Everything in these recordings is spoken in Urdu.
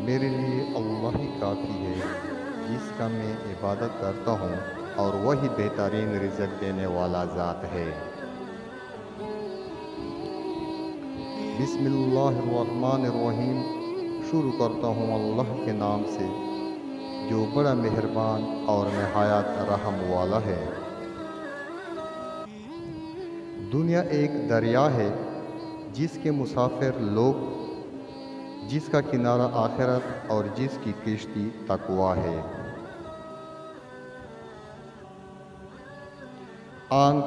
میرے لیے اللہ ہی کافی ہے، جس کا میں عبادت کرتا ہوں، اور وہی بہترین رزق دینے والا ذات ہے۔ بسم اللہ الرحمن الرحیم۔ شروع کرتا ہوں اللہ کے نام سے، جو بڑا مہربان اور نہایت رحم والا ہے۔ دنیا ایک دریا ہے، جس کے مسافر لوگ، جس کا کنارہ آخرت اور جس کی کشتی تقویٰ ہے۔ آنکھ،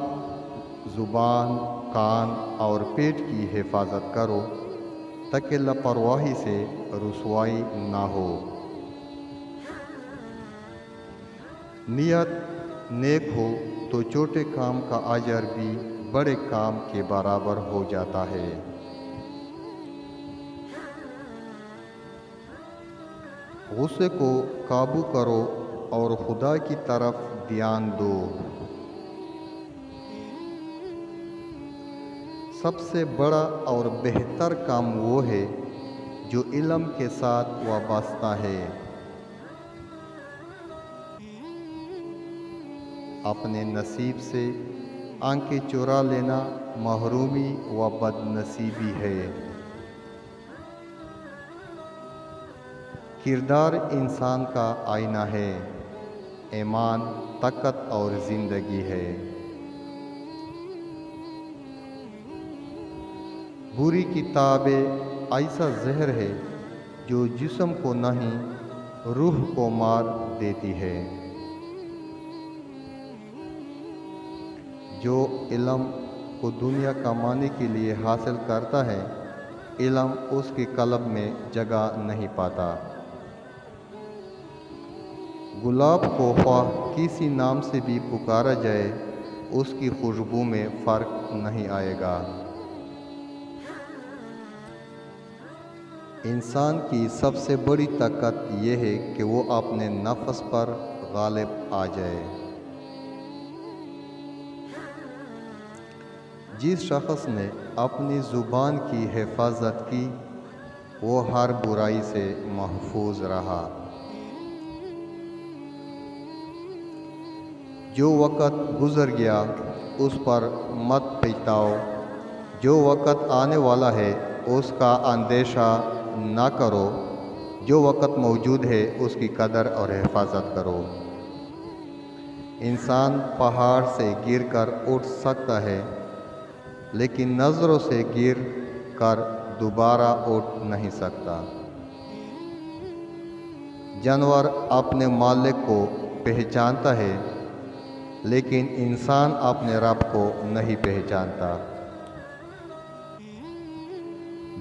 زبان، کان اور پیٹ کی حفاظت کرو، تاکہ لاپرواہی سے رسوائی نہ ہو۔ نیت نیک ہو تو چھوٹے کام کا اجر بھی بڑے کام کے برابر ہو جاتا ہے۔ غصے کو قابو کرو اور خدا کی طرف دھیان دو۔ سب سے بڑا اور بہتر کام وہ ہے جو علم کے ساتھ وابستہ ہے۔ اپنے نصیب سے آنکھیں چرا لینا محرومی و بد نصیبی ہے۔ کردار انسان کا آئینہ ہے، ایمان طاقت اور زندگی ہے۔ بری کتابیں ایسا زہر ہے جو جسم کو نہیں روح کو مار دیتی ہے۔ جو علم کو دنیا کمانے کے لیے حاصل کرتا ہے، علم اس کے قلب میں جگہ نہیں پاتا۔ گلاب کو خواہ کسی نام سے بھی پکارا جائے، اس کی خوشبو میں فرق نہیں آئے گا۔ انسان کی سب سے بڑی طاقت یہ ہے کہ وہ اپنے نفس پر غالب آ جائے۔ جس شخص نے اپنی زبان کی حفاظت کی، وہ ہر برائی سے محفوظ رہا۔ جو وقت گزر گیا اس پر مت پچھتاؤ، جو وقت آنے والا ہے اس کا اندیشہ نہ کرو، جو وقت موجود ہے اس کی قدر اور حفاظت کرو۔ انسان پہاڑ سے گر کر اٹھ سکتا ہے، لیکن نظروں سے گر کر دوبارہ اٹھ نہیں سکتا۔ جانور اپنے مالک کو پہچانتا ہے، لیکن انسان اپنے رب کو نہیں پہچانتا۔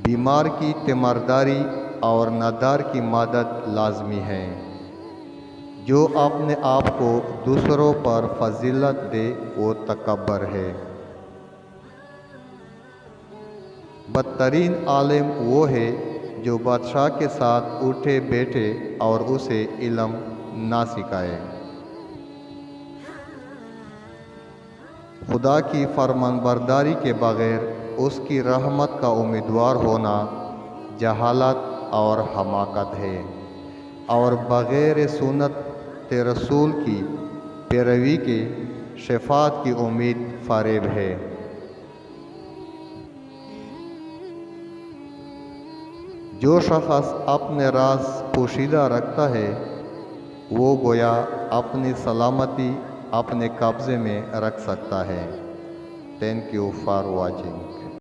بیمار کی تیمارداری اور نادار کی مدد لازمی ہے۔ جو اپنے آپ کو دوسروں پر فضیلت دے وہ تکبر ہے۔ بدترین عالم وہ ہے جو بادشاہ کے ساتھ اٹھے بیٹھے اور اسے علم نہ سکھائے۔ خدا کی فرمانبرداری کے بغیر اس کی رحمت کا امیدوار ہونا جہالت اور حماقت ہے، اور بغیر سنت رسول کی پیروی کے شفاعت کی امید فریب ہے۔ جو شخص اپنے راز پوشیدہ رکھتا ہے، وہ گویا اپنی سلامتی اپنے قبضے میں رکھ سکتا ہے۔ Thank you for watching.